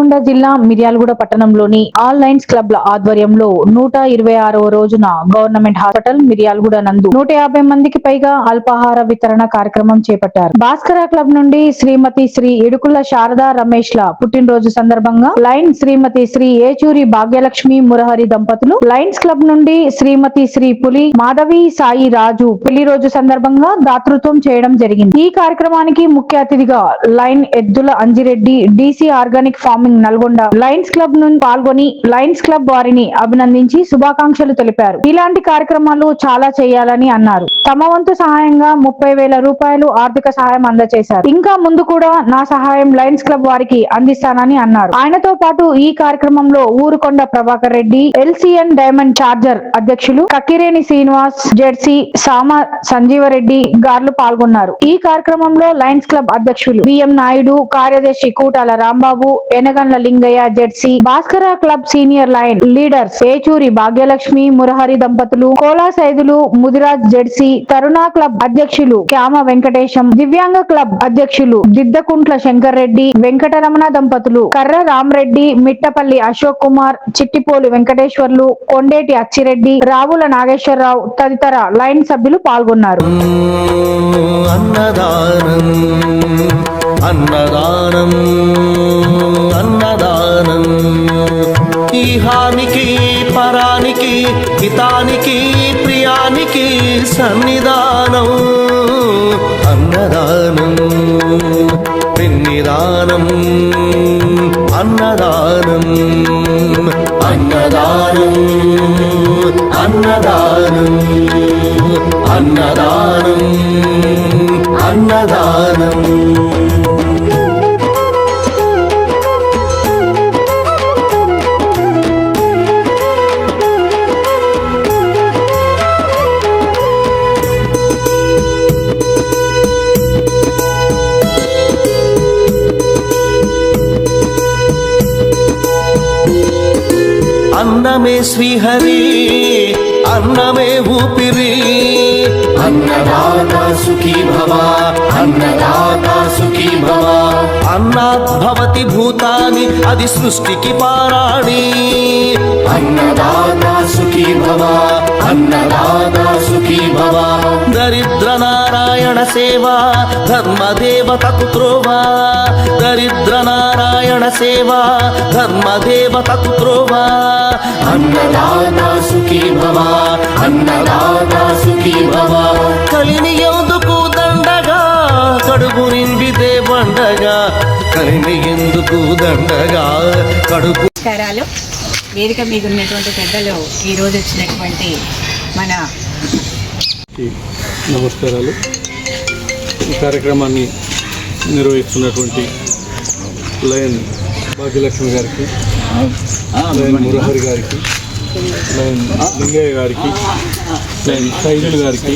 నల్గొండ జిల్లా మిర్యాలగూడ పట్టణంలోని all Lions క్లబ్ల ఆధ్వర్యంలో 126వ రోజున గవర్నమెంట్ హాస్పిటల్ మిర్యాలగూడ నందు 150 మందికి పైగా అల్పాహార వితరణ కార్యక్రమం చేపట్టారు. భాస్కర క్లబ్ నుండి శ్రీమతి శ్రీ ఇడుకుల శారదా రమేష్ ల పుట్టినరోజు సందర్భంగా లయన్ శ్రీమతి శ్రీ ఏచూరి భాగ్యలక్ష్మి మురహరి దంపతులు, లయన్స్ క్లబ్ నుండి శ్రీమతి శ్రీ పులి మాధవి సాయి రాజు పెళ్లి రోజు సందర్భంగా దాతృత్వం చేయడం జరిగింది. ఈ కార్యక్రమానికి ముఖ్య అతిథిగా లయన్ ఎద్దుల Anji Reddy DC organic farming Nalgonda Lions club నుండి పాల్గొని లయన్స్ క్లబ్ వారిని అభినందించి శుభాకాంక్షలు తెలిపారు. ఇలాంటి కార్యక్రమాలు చాలా చేయాలని అన్నారు. తమ వంతు సహాయంగా 30,000 రూపాయలు ఆర్థిక సహాయం అందజేశారు. ఇంకా ముందు కూడా నా సహాయం లయన్స్ క్లబ్ వారికి అందిస్తానని అన్నారు. ఆయనతో పాటు ఈ కార్యక్రమంలో Urukonda Prabhakar Reddy, LCN diamond charger అధ్యక్షులు కక్కిరేని శ్రీనివాస్, జెర్సీ సామ సంజీవరెడ్డి గార్లు పాల్గొన్నారు. ఈ కార్యక్రమంలో లయన్స్ క్లబ్ అధ్యక్షులు బిఎం నాయుడు, కార్యదర్శి కూటాల రాంబాబు, ఎనగండ్ల లింగయ్య, జెర్సీ, Bhaskara club senior lion leaders Yechuri Bhagyalakshmi Murahari దంపతులు, కోలా సైదులు, ముదిరాజ్, జెర్సీ, తరుణా క్లబ్ అధ్యక్షులు క్యామ వెంకటేశం, దివ్యాంగ క్లబ్ అధ్యక్షులు దిద్దకుంట్ల శంకర్ రెడ్డి, వెంకటరమణ దంపతులు, కర్ర రామరెడ్డి, మిట్టపల్లి అశోక్ కుమార్, చిట్టిపోలి వెంకటేశ్వర్లు, కొండేటి అచ్చిరెడ్డి, రావుల నాగేశ్వరరావు తదితర లయన్ సభ్యులు పాల్గొన్నారు. అన్నదానం అన్నదానం ఈహానికి పరానికి హితానికి ప్రియానికి సన్నిధానం అన్నదానం పిన్నిదానం అన్నదానం అన్నదానం అన్నదానం అన్నదానం అన్నదానం. అన్నమే శ్రీహరి, అన్నమే ఊపిరి, అన్నదాతా సుఖీ భవ, అన్నదాతా సుఖీ భవ. అన్నాత్ భవతి భూతాని, అది సృష్టికి పారాణి. అన్నదాతా సుఖీ భవ, అన్నదాతా సుఖీ భవ. దరిద్ర నారాయణ సేవ ధర్మదేవతకు త్రోవ, దరిద్ర నారాయణ సేవ ధర్మదేవతకు త్రోవ. అన్నదాతా సుఖీ భవ, అన్నదాతా సుఖీ భవ. కలిని ఎందుకు దండగా, కడుపు నిండితే పండగా, కలిని ఎందుకు దండగా కడుపు. నమస్కారాలు. వేదిక మీద ఉన్నటువంటి పెద్దలు ఈరోజు వచ్చినటువంటి మన నమస్కారాలు. ఈ కార్యక్రమాన్ని నిర్వహిస్తున్నటువంటి లయన్ భాగ్యలక్ష్మి గారికి, లయన్ మురహరి గారికి, లయన్ లింగయ్య గారికి, లయన్ సైదుల్ గారికి,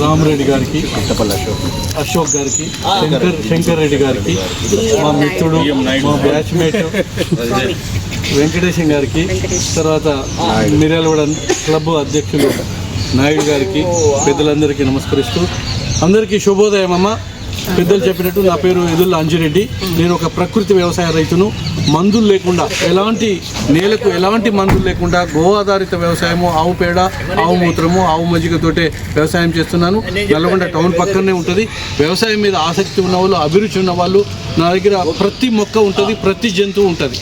రామరెడ్డి గారికి, అశోక్ గారికి, శంకర్ రెడ్డి గారికి, మా మిత్రుడు మా బ్యాచ్మేట్ వెంకటేశం గారికి, తర్వాత మిర్యాలగూడ క్లబ్ అధ్యక్షులు నాయుడు గారికి, పెద్దలందరికీ నమస్కరిస్తూ అందరికీ శుభోదయం. అమ్మ, పెద్దలు చెప్పినట్టు నా పేరు ఎదుళ్ళ అంజిరెడ్డి. నేను ఒక ప్రకృతి వ్యవసాయ రైతును. మందులు లేకుండా, ఎలాంటి నేలకు ఎలాంటి మందులు లేకుండా గో ఆధారిత వ్యవసాయము, ఆవు పేడ, ఆవు మూత్రము, ఆవు మజ్జిగతోటే వ్యవసాయం చేస్తున్నాను. నల్గొండ టౌన్ పక్కనే ఉంటుంది. వ్యవసాయం మీద ఆసక్తి ఉన్న వాళ్ళు, అభిరుచి ఉన్న వాళ్ళు, నా దగ్గర ప్రతి మొక్క ఉంటుంది, ప్రతి జంతువు ఉంటుంది.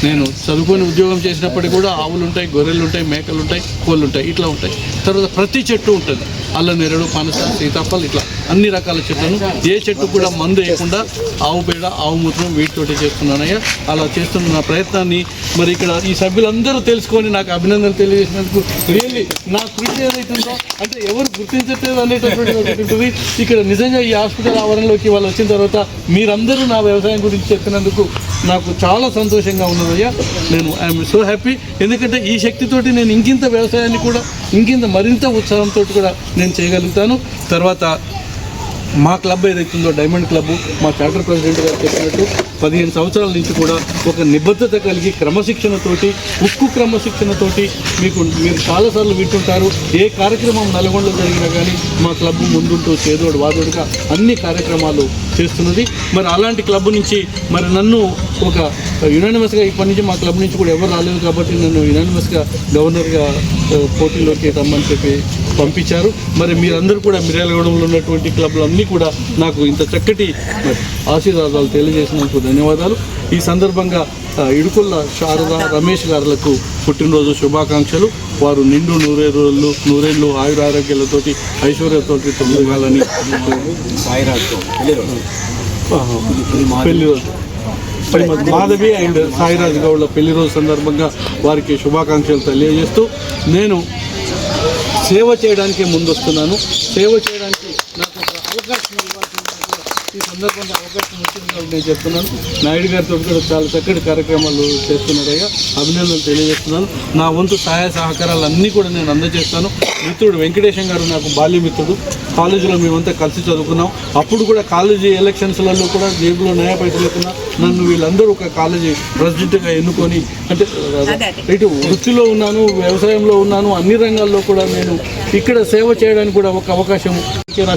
నేను చదువుకొని ఉద్యోగం చేసినప్పటికీ కూడా ఆవులు ఉంటాయి, గొర్రెలు ఉంటాయి, మేకలు ఉంటాయి, కోళ్ళు ఉంటాయి, ఇట్లా ఉంటాయి. తర్వాత ప్రతి చెట్టు ఉంటుంది. అల్ల నెరడు, పనస, సీతాఫలం, ఇట్లా అన్ని రకాల చెట్లను, ఏ చెట్టు కూడా మందు వేయకుండా ఆవు పేడ, ఆవు మూత్రం వీటితోటి చేస్తున్నానయ్యా. అలా చేస్తున్న నా ప్రయత్నాన్ని మరి ఇక్కడ ఈ సభ్యులందరూ తెలుసుకొని నాకు అభినందనలు తెలియజేసినందుకు రియల్లీ నా కృషి ఏదైతుందో అంటే ఎవరు గుర్తించట్లేదు అనేటటువంటి ఉంటుంది. ఇక్కడ నిజంగా ఈ హాస్పిటల్ ఆవరణలోకి వాళ్ళు వచ్చిన తర్వాత మీరందరూ నా వ్యవసాయం గురించి చెప్పినందుకు నాకు చాలా సంతోషంగా ఉన్నదయ్యా. నేను ఐఎమ్ సో హ్యాపీ. ఎందుకంటే ఈ శక్తితోటి నేను ఇంకింత వ్యవసాయాన్ని కూడా ఇంకింత మరింత ఉత్సాహంతో కూడా నేను చేయగలుగుతాను. తర్వాత మా క్లబ్ ఏదైతుందో డైమండ్ క్లబ్, మా చార్టర్ ప్రెసిడెంట్ గారు చెప్పినట్టు 15 సంవత్సరాల నుంచి కూడా ఒక నిబద్ధత కలిగి క్రమశిక్షణతోటి, ఉక్కు క్రమశిక్షణతోటి మీరు చాలాసార్లు వింటుంటారు, ఏ కార్యక్రమం నల్గొండలో జరిగినా కానీ మా క్లబ్ ముందుంటూ చేదోడు వాదోడుగా అన్ని కార్యక్రమాలు చేస్తున్నది. మరి అలాంటి క్లబ్ నుంచి మరి నన్ను ఒక యునానిమస్గా ఇప్పటి నుంచి మా క్లబ్ నుంచి కూడా ఎవరు రాలేదు కాబట్టి నన్ను యునానిమస్గా గవర్నర్గా పోటీలోకి రమ్మని చెప్పి పంపించారు. మరి మీరందరూ కూడా మిర్యాలగూడెంలో ఉన్నటువంటి క్లబ్లు అన్నీ కూడా నాకు ఇంత చక్కటి ఆశీర్వాదాలు తెలియజేసినందుకు ధన్యవాదాలు. ఈ సందర్భంగా ఇడుకుల్ల శారద, రమేష్ గారులకు పుట్టినరోజు శుభాకాంక్షలు. వారు నిండు నూరేళ్ళు ఆయురారోగ్యాలతోటి ఐశ్వర్యతోటి తొలగాలని పెళ్లి రోజు మాధవి అండ్ సాయిరాజ్ గౌడ్ల పెళ్లి రోజు సందర్భంగా వారికి శుభాకాంక్షలు తెలియజేస్తూ నేను సేవ చేయడానికే ముందొస్తున్నాను. సేవ చేయడానికి నాకు ఒక అవకాశం ఇవ్వాల్సింది ఈ సందర్భంగా అవకాశం వచ్చింది కాబట్టి నేను చెప్తున్నాను. నాయుడు గారితో కూడా చాలా చక్కటి కార్యక్రమాలు చేస్తున్నారయ్యా, అభినందనలు తెలియజేస్తున్నాను. నా వంతు సహాయ సహకారాలు అన్నీ కూడా నేను అందజేస్తాను. మిత్రుడు వెంకటేశం గారు నాకు బాల్యమిత్రుడు. కాలేజీలో మేమంతా కలిసి చదువుకున్నాం. అప్పుడు కూడా కాలేజీ ఎలక్షన్స్లలో కూడా జేబులో న్యాయ పైసలు లేకున్నా నన్ను వీళ్ళందరూ ఒక కాలేజీ ప్రెసిడెంట్గా ఎన్నుకొని, అంటే ఇటు వృత్తిలో ఉన్నాను, వ్యవసాయంలో ఉన్నాను, అన్ని రంగాల్లో కూడా నేను ఇక్కడ సేవ చేయడానికి కూడా ఒక అవకాశం, నా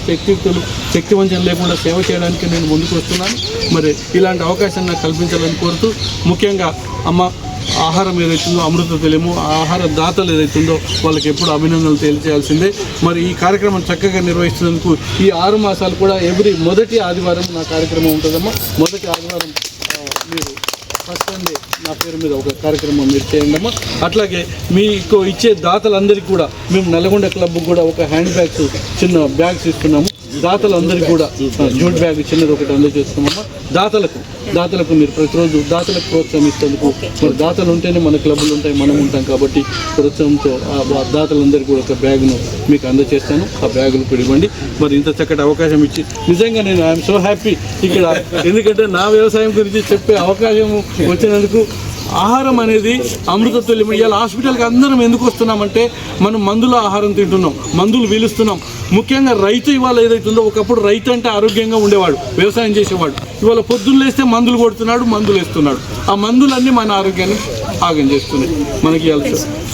శక్తివంచన లేకుండా సేవ చేయడానికి నేను ముందుకు వస్తున్నాను. మరి ఇలాంటి అవకాశం నాకు కల్పించాలని కోరుతూ, ముఖ్యంగా అమ్మ ఆహారం ఏదైతుందో అమృత తెలియము ఆహార దాతలు ఏదైతుందో వాళ్ళకి ఎప్పుడు అభినందనలు తెలియజేయాల్సిందే. మరి ఈ కార్యక్రమం చక్కగా నిర్వహిస్తున్నందుకు ఈ 6 మాసాలు కూడా మొదటి ఆదివారం నా కార్యక్రమం ఉంటుందమ్మా. మొదటి ఆదివారం మీరు ఫస్ట్ సండే నా పేరు మీద ఒక కార్యక్రమం మీరు చేయండి అమ్మా. అట్లాగే మీకు ఇచ్చే దాతలందరికీ కూడా మేము నల్గొండ క్లబ్ కూడా ఒక హ్యాండ్ బ్యాగ్స్, చిన్న బ్యాగ్స్ ఇస్తున్నాము. దాతలందరికీ కూడా జూట్ బ్యాగ్ చిన్నది ఒకటి అందజేస్తున్నామమ్మా. దాతలకు మీరు ప్రతిరోజు దాతలకు ప్రోత్సాహం ఇస్తేందుకు, మరి దాతలు ఉంటేనే మన క్లబ్లు ఉంటాయి, మనం ఉంటాం కాబట్టి ప్రోత్సాహంతో ఆ దాతలందరికీ కూడా ఒక బ్యాగ్ను మీకు అందజేస్తాను. ఆ బ్యాగులు కూడా ఇవ్వండి. మరి ఇంత చక్కటి అవకాశం ఇచ్చి నిజంగా నేను ఐఎమ్ సో హ్యాపీ ఇక్కడ, ఎందుకంటే నా వ్యవసాయం గురించి చెప్పే అవకాశం వచ్చినందుకు. ఆహారం అనేది అమృతతుల్యం. ఇవాళ హాస్పిటల్కి అందరం ఎందుకు వస్తున్నామంటే మనం మందుల ఆహారం తింటున్నాం, మందులు పీలుస్తున్నాం. ముఖ్యంగా రైతు ఇవాళ ఏదైతుందో, ఒకప్పుడు రైతు అంటే ఆరోగ్యంగా ఉండేవాడు, వ్యవసాయం చేసేవాడు. ఇవాళ పొద్దున్న లేస్తే మందులు కొడుతున్నాడు, మందులు వేస్తున్నాడు. ఆ మందులన్నీ మన ఆరోగ్యాన్ని ఆగం చేస్తున్నాయి. మనకి ఇవాళ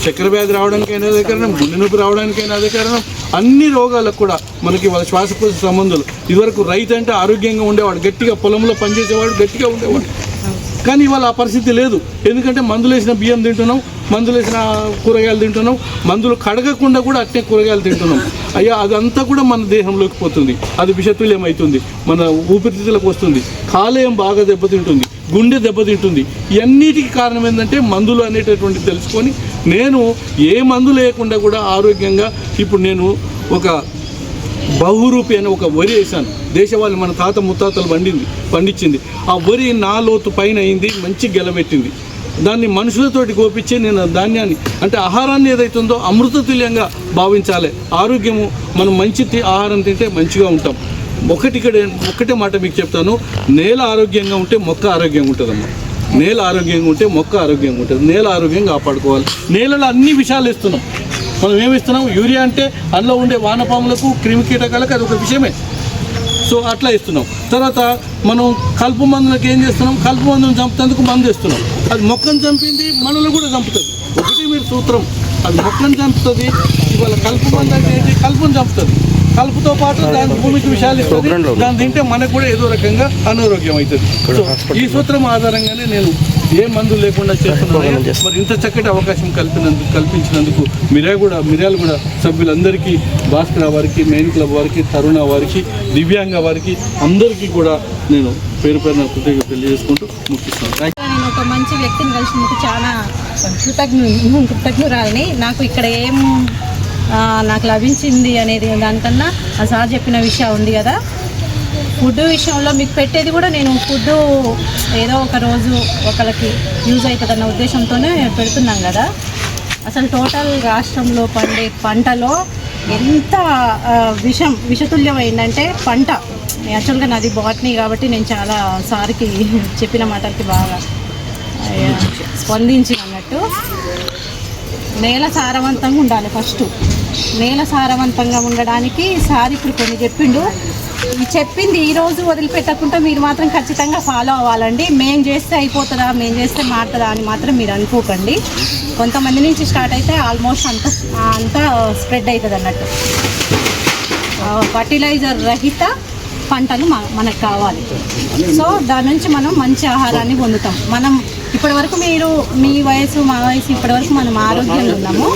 చక్కెర వ్యాధి రావడానికైనా అదే కారణం, గుండె నొప్పి రావడానికైనా అదే కారణం. అన్ని రోగాలకు కూడా మనకి వాళ్ళ శ్వాసకోశ సంబంధాలు. ఇదివరకు రైతు అంటే ఆరోగ్యంగా ఉండేవాడు, గట్టిగా పొలంలో పనిచేసేవాడు, గట్టిగా ఉండేవాడు. కానీ ఇవాళ ఆ పరిస్థితి లేదు. ఎందుకంటే మందులు వేసిన బియ్యం తింటున్నాం, మందులు వేసిన కూరగాయలు తింటున్నాం, మందులు కడగకుండా కూడా అట్నే కూరగాయలు తింటున్నాం. అయ్యా అదంతా కూడా మన దేహంలోకి పోతుంది, అది విషతుల్యం అవుతుంది, మన ఊపిరితిత్తులకు వస్తుంది, కాలేయం బాగా దెబ్బతింటుంది, గుండె దెబ్బతింటుంది. ఇవన్నిటికీ కారణం ఏంటంటే మందులు అనేటటువంటి తెలుసుకొని నేను ఏ మందు లేకుండా కూడా ఆరోగ్యంగా ఇప్పుడు నేను ఒక బహురూపి అని ఒక వరి వేసాను. దేశవాళీ మన తాత ముత్తాతలు పండించింది. ఆ వరి 4 లోతు పైన అయింది, మంచి గెలబెట్టింది. దాన్ని మనుషులతోటి గోపించి నేను ధాన్యాన్ని అంటే ఆహారాన్ని ఏదైతుందో అమృతతుల్యంగా భావించాలి. ఆరోగ్యము మనం మంచి ఆహారం తింటే మంచిగా ఉంటాం. ఒక్కటే మాట మీకు చెప్తాను, నేల ఆరోగ్యంగా ఉంటే మొక్క ఆరోగ్యంగా ఉంటుందమ్మా. నేల ఆరోగ్యంగా ఉంటే మొక్క ఆరోగ్యంగా ఉంటుంది. నేల ఆరోగ్యంగా కాపాడుకోవాలి. నేలలో అన్ని విషయాలు ఇస్తున్నాం. మనం ఏమిస్తున్నాం? యూరియా అంటే అందులో ఉండే వానపాములకు, క్రిమికీటకాలకు అది ఒక విషయమే. సో అట్లా ఇస్తున్నాం. తర్వాత మనం కలుపు మందులకు ఏం చేస్తున్నాం? కలుపు మందును చంపుతందుకు మందు ఇస్తున్నాం. అది మొక్కను చంపింది, మనల్ని కూడా చంపుతుంది. ఒకటి మీరు సూత్రం, అది మొక్కను చంపుతుంది. ఇవాళ కలుపు మందు అంటే ఏంటి? కలుపును చంపుతుంది. కలుపుతో పాటు దాని భూమికి విషయాలు ఇస్తుంది. దాన్ని తింటే మనకు కూడా ఏదో రకంగా అనారోగ్యం అవుతుంది. సో ఈ సూత్రం ఆధారంగానే నేను ఏ మందులు లేకుండా చేస్తున్నాను. మరి ఇంత చక్కటి అవకాశం కల్పించినందుకు మిర్యాలగూడ సభ్యులందరికీ, భాస్కర్ వారికి, మెయిన్ క్లబ్ వారికి, తరుణ వారికి, దివ్యాంగ వారికి అందరికీ కూడా నేను పేరు కృతజ్ఞతలు తెలియజేసుకుంటూ ముగిస్తున్నాను. నేను ఒక మంచి వ్యక్తిని కలిసినందుకు చాలా కృతజ్ఞురాలని. నాకు ఇక్కడ ఏం నాకు లభించింది అనేది దానికన్నా ఆ సార్ చెప్పిన విషయం ఉంది కదా, ఫుడ్ విషయంలో మీకు పెట్టేది కూడా నేను ఫుడ్ ఏదో ఒక రోజు ఒకరికి యూజ్ అవుతుందన్న ఉద్దేశంతోనే పెడుతున్నాం కదా. అసలు టోటల్ రాష్ట్రంలో పండే పంటలో ఎంత విషతుల్యమైందంటే పంట. యాక్చువల్గా నాది బాటనీ కాబట్టి నేను చాలా సార్కి చెప్పిన మాటలకి బాగా స్పందించిన అన్నట్టు. నేల సారవంతంగా ఉండాలి. ఫస్ట్ నేల సారవంతంగా ఉండడానికి సార్ ఇప్పుడు కొన్ని చెప్పిండు. చెప్పింది ఈ రోజు వదిలిపెట్టకుండా మీరు మాత్రం ఖచ్చితంగా ఫాలో అవ్వాలండి. మేము చేస్తే అయిపోతుందా, మేము చేస్తే మారుతుందా అని మాత్రం మీరు అనుకోకండి. కొంతమంది నుంచి స్టార్ట్ అయితే ఆల్మోస్ట్ అంతా స్ప్రెడ్ అవుతుంది అన్నట్టు. ఫర్టిలైజర్ రహిత పంటలు మనకు కావాలి. సో దాని నుంచి మనం మంచి ఆహారాన్ని పొందుతాం. మనం ఇప్పటివరకు మీ వయసు మా వయసు ఇప్పటివరకు మనం ఆరోగ్యంగా ఉన్నాము,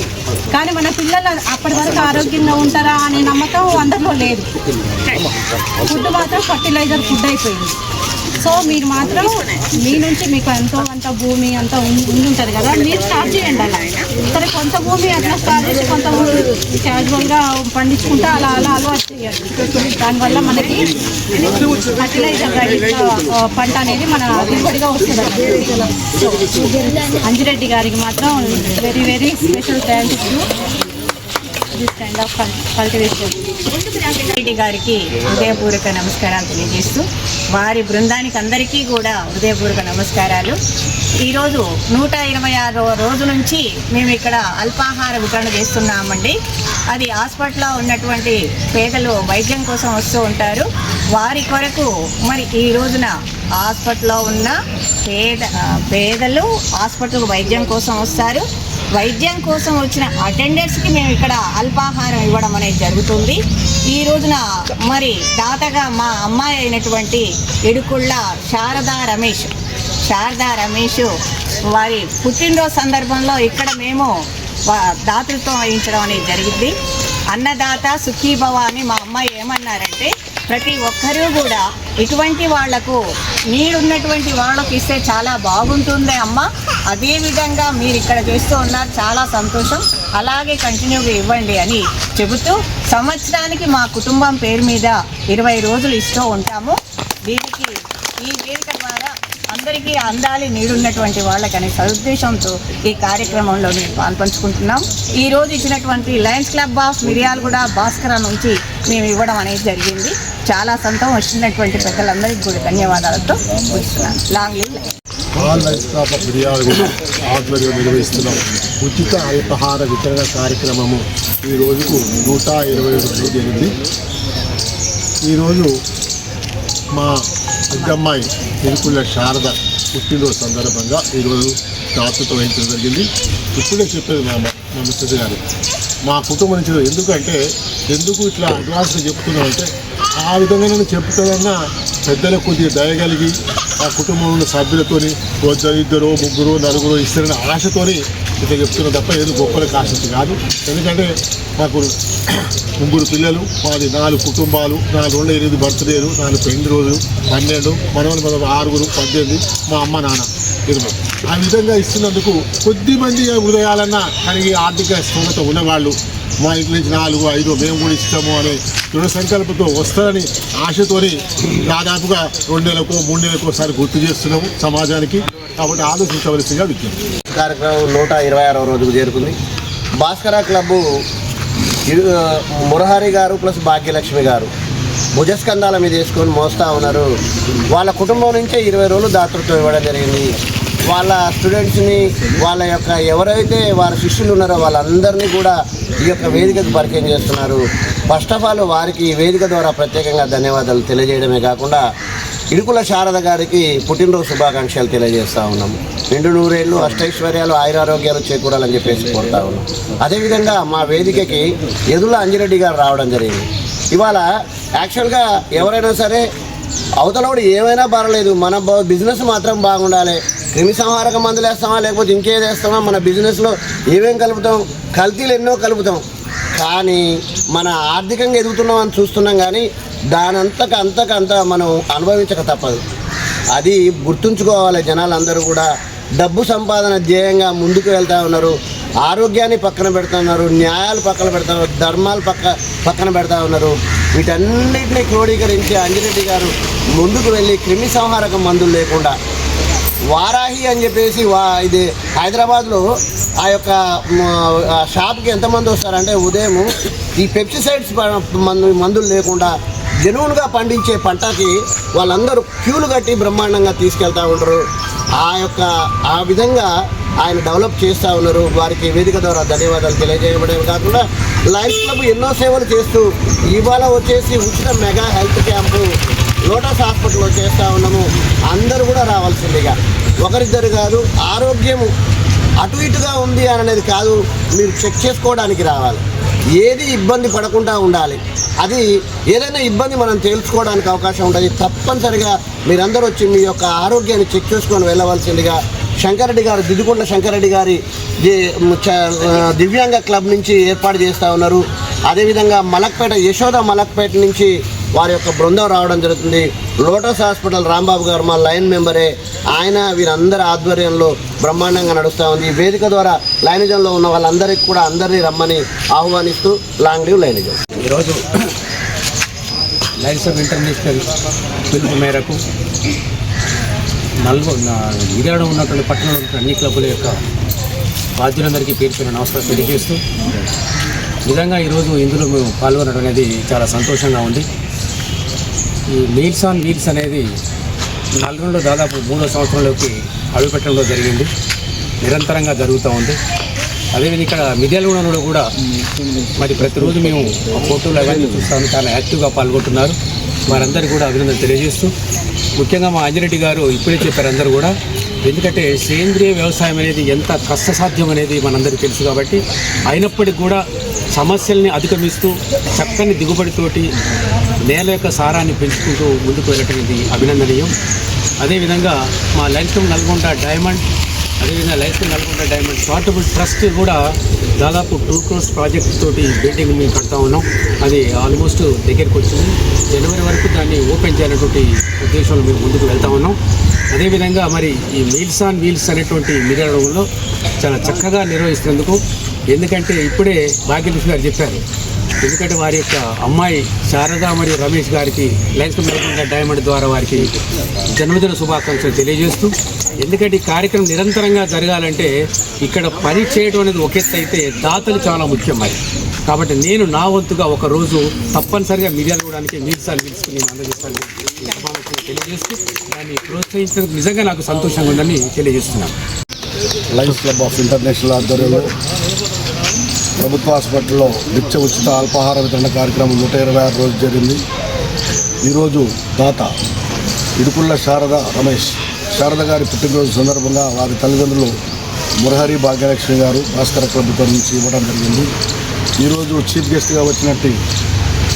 కానీ మన పిల్లలు అప్పటి వరకు ఆరోగ్యంగా ఉంటారా అనే నమ్మకం అందరిలో లేదు. ఫుడ్ మాత్రం ఫర్టిలైజర్ ఫుడ్ అయిపోయింది. సో మీరు మాత్రం మీ నుంచి మీకు ఎంతో అంత భూమి అంతా ఉండి ఉంటుంది కదా, మీరు స్టార్ట్ చేయండి. అలా సరే కొంత భూమి అట్లా స్టార్ట్ చేసి కొంత క్యాజువల్గా పండించుకుంటే అలా అలవాటు చేయాలి. దానివల్ల మనకి ఫర్టిలైజర్ పంట అనేది మన దిగుబడిగా వస్తుంది. అంజిరెడ్డి గారికి మాత్రం very very special thanks this kind of cultivation. Reddy గారికి హృదయపూర్వక నమస్కారాలు తెలియజేస్తూ వారి బృందానికి అందరికీ కూడా హృదయపూర్వక నమస్కారాలు. ఈరోజు 126వ రోజు నుంచి మేము ఇక్కడ అల్పాహార వితరణ చేస్తున్నామండి. అది హాస్పిటల్లో ఉన్నటువంటి పేదలు వైద్యం కోసం వస్తూ ఉంటారు. వారి కొరకు మరి ఈ రోజున హాస్పిటల్లో ఉన్న పేదలు హాస్పిటల్కు వైద్యం కోసం వస్తారు. వైద్యం కోసం వచ్చిన అటెండర్స్కి మేము ఇక్కడ అల్పాహారం ఇవ్వడం అనేది జరుగుతుంది. ఈ రోజున మరి దాతగా మా అమ్మాయి అయినటువంటి ఇడుకుళ్ళ శారదా రమేష్ వారి పుట్టినరోజు సందర్భంలో ఇక్కడ మేము దాతృత్వం వహించడం అనేది జరిగింది. అన్నదాత సుఖీభవ అని మా అమ్మాయి ఏమన్నారంటే, ప్రతి ఒక్కరూ కూడా ఇటువంటి వాళ్లకు నీడున్నటువంటి వాళ్ళకి ఇస్తే చాలా బాగుంటుంది అమ్మ, అదేవిధంగా మీరు ఇక్కడ చేస్తూ ఉన్నారు, చాలా సంతోషం, అలాగే కంటిన్యూగా ఇవ్వండి అని చెబుతూ సంవత్సరానికి మా కుటుంబం పేరు మీద 20 రోజులు ఇస్తూ ఉంటాము. దీనికి ఈ వేదిక ద్వారా అందరికీ అందాలి నీడున్నటువంటి వాళ్ళకనే సదుద్దేశంతో ఈ కార్యక్రమంలో మేము పాల్పంచుకుంటున్నాం. ఈరోజు ఇచ్చినటువంటి Lions club of Miryalaguda Bhaskara నుంచి మేము ఇవ్వడం అనేది జరిగింది. చాలా సంతోషం. వచ్చినటువంటి పెద్దలందరికీ కూడా ధన్యవాదాలతో ముగిస్తున్నాను. Long live Lions club of Miryalaguda ఆధ్వర్యంలో నిర్వహిస్తున్నాం ఉచిత అల్పాహార వితరణ కార్యక్రమము ఈ రోజుకు 127 జరిగింది. ఈరోజు మా పెద్దమ్మాయి ఇరుకుళ్ళ శారద పుట్టినరోజు సందర్భంగా ఈరోజు దాతృత్వం వహించడం జరిగింది. ఇప్పుడే చెప్పేది మా మిస్టర్ గారు మా కుటుంబం నుంచి. ఎందుకు ఇట్లా అడ్వాన్స్గా చెప్తున్నామంటే, ఆ విధంగా నేను చెప్తానన్నా పెద్దలకు కొద్దిగా దయగలిగి ఆ కుటుంబంలో సభ్యులతోని ఇద్దరు ముగ్గురు నలుగురు ఇస్తారని ఆశతోని ఇట్లా చెప్తున్నా తప్ప ఏదో గొప్పలకు ఆశించి కాదు. ఎందుకంటే మాకు 3 పిల్లలు, మాది 4 కుటుంబాలు, 4 రోజుల 8 బర్త్డేలు, 4 పెళ్లి రోజులు, 12 మనవలు 6 18, మా అమ్మ నాన్న 20. ఆ విధంగా ఇస్తున్నందుకు కొద్దిమంది హృదయాలన్నా కలిగి ఆర్థిక స్థోమత ఉన్నవాళ్ళు మా ఇంటి నుంచి 4, 5 మేము కూడా ఇస్తాము అనే దృఢ సంకల్పంతో వస్తారని ఆశతోని దాదాపుగా 2 నెలలకు 3 నెలలకు ఒకసారి గుర్తు చేస్తున్నాము సమాజానికి. కాబట్టి ఆలోచించవలసిందిగా విజ్ఞప్తి. కార్యక్రమం 126వ రోజుకు చేరుకుంది. భాస్కర క్లబ్బు మురహరి గారు ప్లస్ భాగ్యలక్ష్మి గారు భుజస్కంధాల మీద వేసుకొని మోస్తూ ఉన్నారు. వాళ్ళ కుటుంబం నుంచే 20 రోజులు దాతృత్వం ఇవ్వడం జరిగింది. వాళ్ళ స్టూడెంట్స్ని, వాళ్ళ యొక్క ఎవరైతే వారి శిష్యులు ఉన్నారో వాళ్ళందరినీ కూడా ఈ యొక్క వేదికకు పరిచయం చేస్తున్నారు. ఫస్ట్ ఆఫ్ ఆల్ వారికి ఈ వేదిక ద్వారా ప్రత్యేకంగా ధన్యవాదాలు తెలియజేయడమే కాకుండా ఇడుకుల శారద గారికి పుట్టినరోజు శుభాకాంక్షలు తెలియజేస్తూ ఉన్నాము. 2 నూరేళ్ళు అష్టైశ్వర్యాలు ఆయురారోగ్యాలు చేకూరాలని చెప్పేసి కోరుతా ఉన్నాం. అదేవిధంగా మా వేదికకి ఎదుల అంజిరెడ్డి గారు రావడం జరిగింది. ఇవాళ యాక్చువల్గా ఎవరైనా సరే అవతలవాడు ఏమైనా పర్వాలేదు, మన బిజినెస్ మాత్రం బాగుండాలి. క్రిమి సంహారక మందులు వేస్తామా లేకపోతే ఇంకేది వేస్తామా, మన బిజినెస్లో ఏమేం కలుపుతాం, కల్తీలు ఎన్నో కలుపుతాం, కానీ మన ఆర్థికంగా ఎదుగుతున్నామని చూస్తున్నాం, కానీ అంతకంత మనం అనుభవించక తప్పదు. అది గుర్తుంచుకోవాలి. జనాలందరూ కూడా డబ్బు సంపాదన ధ్యేయంగా ముందుకు వెళ్తూ ఉన్నారు. ఆరోగ్యాన్ని పక్కన పెడుతున్నారు, న్యాయాలు పక్కన పెడుతున్నారు, ధర్మాలు పక్కన పెడతా ఉన్నారు. వీటన్నిటిని క్రోడీకరించి అంజిరెడ్డి గారు ముందుకు వెళ్ళి క్రిమి సంహారక మందులు లేకుండా వారాహి అని చెప్పేసి ఇది హైదరాబాద్లో ఆ యొక్క షాప్కి ఎంతమంది వస్తారంటే ఉదయం ఈ పెప్టిసైడ్స్ మందులు లేకుండా జెన్యూన్గా పండించే పంటకి వాళ్ళందరూ క్యూలు కట్టి బ్రహ్మాండంగా తీసుకెళ్తూ ఉంటారు. ఆ విధంగా ఆయన డెవలప్ చేస్తూ ఉన్నారు. వారికి వేదిక ద్వారా ధన్యవాదాలు తెలియజేయబడేవి కాకుండా లయన్స్ క్లబ్ ఎన్నో సేవలు చేస్తూ ఇవాళ వచ్చేసి ఉచిత మెగా హెల్త్ క్యాంపు లోటస్ హాస్పిటల్లో చేస్తూ ఉన్నాము. అందరూ కూడా రావాల్సిందిగా, ఒకరిద్దరు కాదు. ఆరోగ్యం అటు ఇటుగా ఉంది అనేది కాదు, మీరు చెక్ చేసుకోవడానికి రావాలి. ఏది ఇబ్బంది పడకుండా ఉండాలి. అది ఏదైనా ఇబ్బంది మనం తేల్చుకోవడానికి అవకాశం ఉంటుంది. తప్పనిసరిగా మీరందరూ వచ్చి మీ యొక్క ఆరోగ్యాన్ని చెక్ చేసుకొని వెళ్ళవలసిందిగా శంకరెడ్డి గారు, దిద్దుకొండ శంకరెడ్డి గారి దివ్యాంగ క్లబ్ నుంచి ఏర్పాటు చేస్తూ ఉన్నారు. అదేవిధంగా మలక్పేట, యశోద మలక్పేట నుంచి వారి యొక్క బృందం రావడం జరుగుతుంది. లోటస్ హాస్పిటల్ రాంబాబు గారు మా లైన్ మెంబరే, ఆయన వీరందరి ఆధ్వర్యంలో బ్రహ్మాండంగా నడుస్తూ ఉంది. ఈ వేదిక ద్వారా లైనిజంలో ఉన్న వాళ్ళందరికీ కూడా అందరినీ రమ్మని ఆహ్వానిస్తూ లాంగ్ లీవ్ లైనిజం. ఈరోజు లయన్స్ ఆఫ్ ఇంటర్నేషనల్ పిలుపు మేరకు మిర్యాలలో ఉన్నటువంటి పట్టణంలో ఉన్న అన్ని క్లబ్బుల యొక్క బాధ్యులందరికీ పేర్కొన్న నమస్కారం తెలియజేస్తూ, నిజంగా ఈరోజు ఇందులో మేము పాల్గొనడం అనేది చాలా సంతోషంగా ఉంది. ఈ మీల్స్ ఆన్ వీల్స్ అనేది నల్గొండలో దాదాపు 3వ సంవత్సరంలోకి అడుగుపెట్టడంలో జరిగింది. నిరంతరంగా జరుగుతూ ఉంది. అదేవిధంగా ఇక్కడ మిర్యాలగూడలో కూడా మరి ప్రతిరోజు మేము ఫోటోలు అవన్నీ చూస్తాము, చాలా యాక్టివ్గా పాల్గొంటున్నారు. వారందరికీ కూడా అభినందనలు తెలియజేస్తూ, ముఖ్యంగా మా అంజిరెడ్డి గారు ఇప్పుడే చెప్పారు అందరూ కూడా, ఎందుకంటే సేంద్రియ వ్యవసాయం అనేది ఎంత కష్టసాధ్యం అనేది మనందరికీ తెలుసు. కాబట్టి అయినప్పటికీ కూడా సమస్యల్ని అధిగమిస్తూ చక్కని దిగుబడితోటి నేల యొక్క సారాన్ని పెంచుకుంటూ ముందుకు వెళ్ళటం ఇది అభినందనీయం. అదేవిధంగా మా లయన్స్ క్లబ్ నల్గొండ డైమండ్, అదేవిధంగా Lions club Nalgonda diamond charitable trust కూడా దాదాపు 2 crores ప్రాజెక్ట్ తోటి బిల్డింగ్ మేము కడతా ఉన్నాం. అది ఆల్మోస్ట్ దగ్గరికి వచ్చింది. జనవరి వరకు దాన్ని ఓపెన్ చేయాలనేటువంటి ఉద్దేశంలో మేము ముందుకు వెళ్తా ఉన్నాం. అదేవిధంగా మరి ఈ మీల్స్ ఆన్ వీల్స్ అనేటువంటి మిర్యాలగూడలో చాలా చక్కగా నిర్వహిస్తున్నందుకు, ఎందుకంటే ఇప్పుడే భాగ్యలక్ష్మి గారు చెప్పారు, ఎందుకంటే వారి యొక్క అమ్మాయి శారద మరియు రమేష్ గారికి లయన్స్ క్లబ్ నల్గొండ డైమండ్ ద్వారా వారికి జన్మదిన శుభాకాంక్షలు తెలియజేస్తూ, ఎందుకంటే ఈ కార్యక్రమం నిరంతరంగా జరగాలంటే ఇక్కడ పని చేయడం అనేది ఒక ఎత్తు అయితే దాతలు చాలా ముఖ్యం. మరి కాబట్టి నేను నా వంతుగా ఒకరోజు తప్పనిసరిగా మిర్యాలగూడానికి మీల్స్ ఆన్ వీల్స్ నేను అందజేస్తాను తెలియజేస్తూ, దాన్ని ప్రోత్సహించినందుకు నిజంగా నాకు సంతోషంగా ఉందని తెలియజేస్తున్నాను. లయన్స్ క్లబ్ ఆఫ్ ఇంటర్నేషనల్ ఆధ్వర్యంలో ప్రభుత్వ హాస్పిటల్లో నిత్య ఉచిత అల్పాహార వితరణ కార్యక్రమం 126 రోజు జరిగింది. ఈరోజు దాత ఇడుకుళ్ళ శారద రమేష్, శారద గారి పుట్టినరోజు సందర్భంగా వారి తల్లిదండ్రులు మురహరి, భాగ్యలక్ష్మి గారు భాస్కర క్లబ్ నుంచి ఇవ్వడం జరిగింది. ఈరోజు చీఫ్ గెస్ట్గా వచ్చినట్టు